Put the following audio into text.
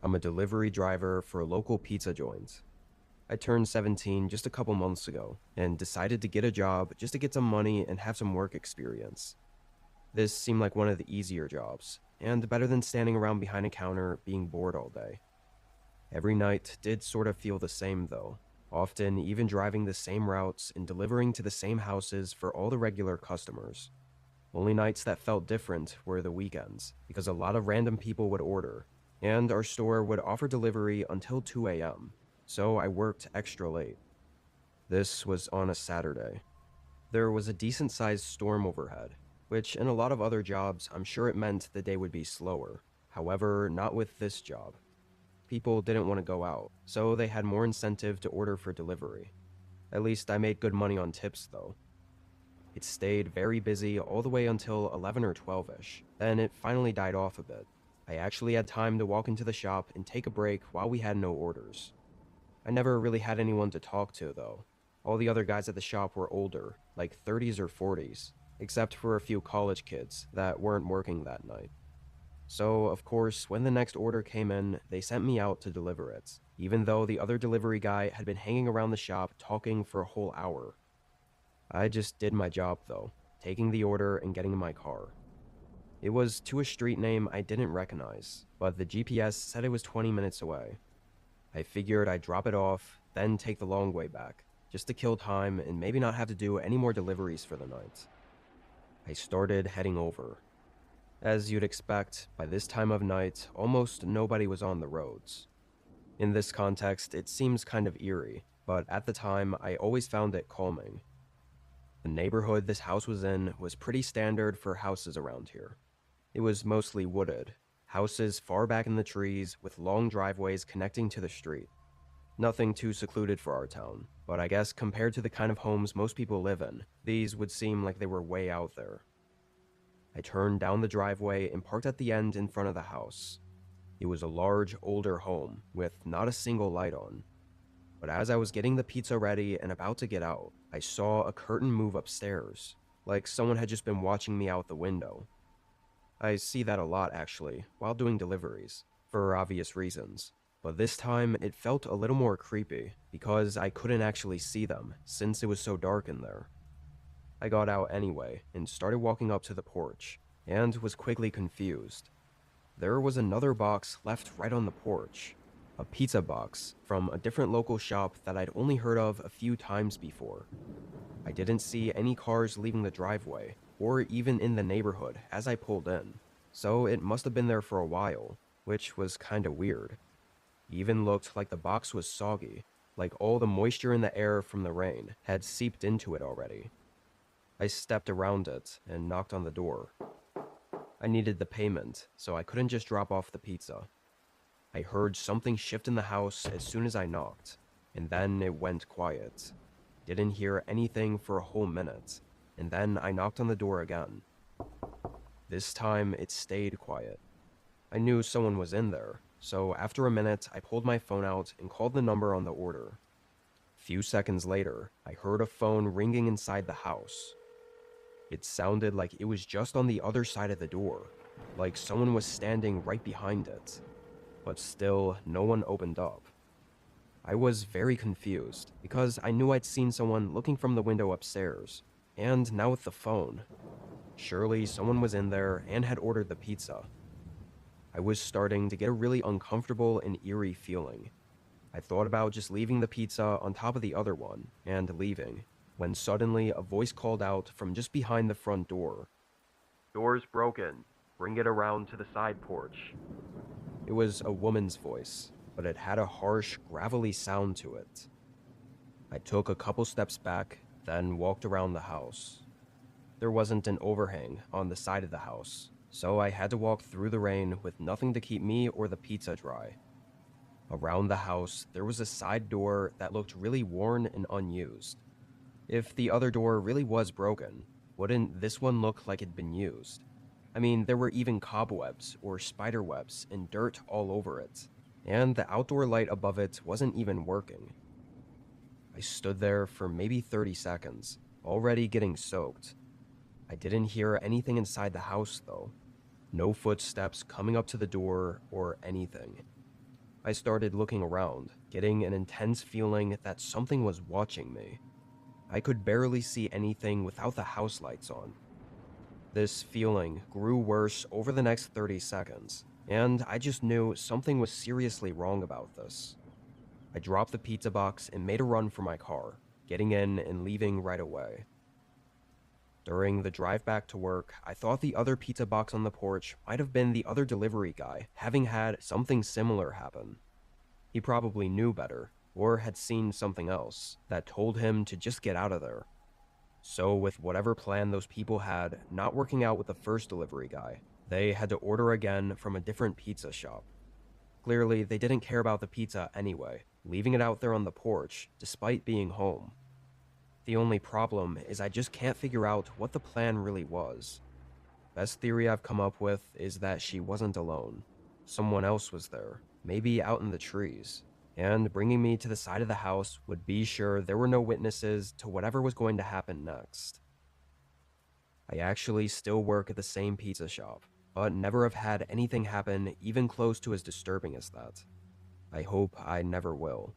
I'm a delivery driver for a local pizza joint. I turned 17 just a couple months ago and decided to get a job just to get some money and have some work experience. This seemed like one of the easier jobs, and better than standing around behind a counter being bored all day. Every night did sort of feel the same though, often even driving the same routes and delivering to the same houses for all the regular customers. Only nights that felt different were the weekends, because a lot of random people would order, and our store would offer delivery until 2 a.m., so I worked extra late. This was on a Saturday. There was a decent sized storm overhead, which in a lot of other jobs I'm sure it meant the day would be slower. However, not with this job. People didn't want to go out, so they had more incentive to order for delivery. At least I made good money on tips though. It stayed very busy all the way until 11 or 12ish, then it finally died off a bit. I actually had time to walk into the shop and take a break while we had no orders. I never really had anyone to talk to though. All the other guys at the shop were older, like 30s or 40s, except for a few college kids that weren't working that night. So, of course, when the next order came in, they sent me out to deliver it, even though the other delivery guy had been hanging around the shop talking for a whole hour. I just did my job though, taking the order and getting in my car. It was to a street name I didn't recognize, but the GPS said it was 20 minutes away. I figured I'd drop it off, then take the long way back, just to kill time and maybe not have to do any more deliveries for the night. I started heading over. As you'd expect, by this time of night, almost nobody was on the roads. In this context, it seems kind of eerie, but at the time, I always found it calming. The neighborhood this house was in was pretty standard for houses around here. It was mostly wooded, houses far back in the trees with long driveways connecting to the street. Nothing too secluded for our town, but I guess compared to the kind of homes most people live in, these would seem like they were way out there. I turned down the driveway and parked at the end in front of the house. It was a large, older home with not a single light on. But as I was getting the pizza ready and about to get out, I saw a curtain move upstairs, like someone had just been watching me out the window. I see that a lot actually, while doing deliveries, for obvious reasons. But this time it felt a little more creepy, because I couldn't actually see them, since it was so dark in there. I got out anyway, and started walking up to the porch, and was quickly confused. There was another box left right on the porch. A pizza box from a different local shop that I'd only heard of a few times before. I didn't see any cars leaving the driveway, or even in the neighborhood as I pulled in, so it must have been there for a while, which was kinda weird. Even looked like the box was soggy, like all the moisture in the air from the rain had seeped into it already. I stepped around it and knocked on the door. I needed the payment, so I couldn't just drop off the pizza. I heard something shift in the house as soon as I knocked, and then it went quiet. Didn't hear anything for a whole minute, and then I knocked on the door again. This time, it stayed quiet. I knew someone was in there, so after a minute, I pulled my phone out and called the number on the order. Few seconds later, I heard a phone ringing inside the house. It sounded like it was just on the other side of the door, like someone was standing right behind it. But still, no one opened up. I was very confused, because I knew I'd seen someone looking from the window upstairs, and now with the phone. Surely someone was in there and had ordered the pizza. I was starting to get a really uncomfortable and eerie feeling. I thought about just leaving the pizza on top of the other one, and leaving, when suddenly a voice called out from just behind the front door. "Door's broken. Bring it around to the side porch." It was a woman's voice, but it had a harsh, gravelly sound to it. I took a couple steps back, then walked around the house. There wasn't an overhang on the side of the house, so I had to walk through the rain with nothing to keep me or the pizza dry. Around the house, there was a side door that looked really worn and unused. If the other door really was broken, wouldn't this one look like it'd been used? I mean, there were even cobwebs or spider webs and dirt all over it, and the outdoor light above it wasn't even working. I stood there for maybe 30 seconds, already getting soaked. I didn't hear anything inside the house though. No footsteps coming up to the door or anything. I started looking around, getting an intense feeling that something was watching me. I could barely see anything without the house lights on. This feeling grew worse over the next 30 seconds, and I just knew something was seriously wrong about this. I dropped the pizza box and made a run for my car, getting in and leaving right away. During the drive back to work, I thought the other pizza box on the porch might have been the other delivery guy, having had something similar happen. He probably knew better, or had seen something else that told him to just get out of there. So, with whatever plan those people had not working out with the first delivery guy, they had to order again from a different pizza shop. Clearly, they didn't care about the pizza anyway, leaving it out there on the porch despite being home. The only problem is I just can't figure out what the plan really was. Best theory I've come up with is that she wasn't alone. Someone else was there, maybe out in the trees, and bringing me to the side of the house would be sure there were no witnesses to whatever was going to happen next. I actually still work at the same pizza shop, but never have had anything happen even close to as disturbing as that. I hope I never will.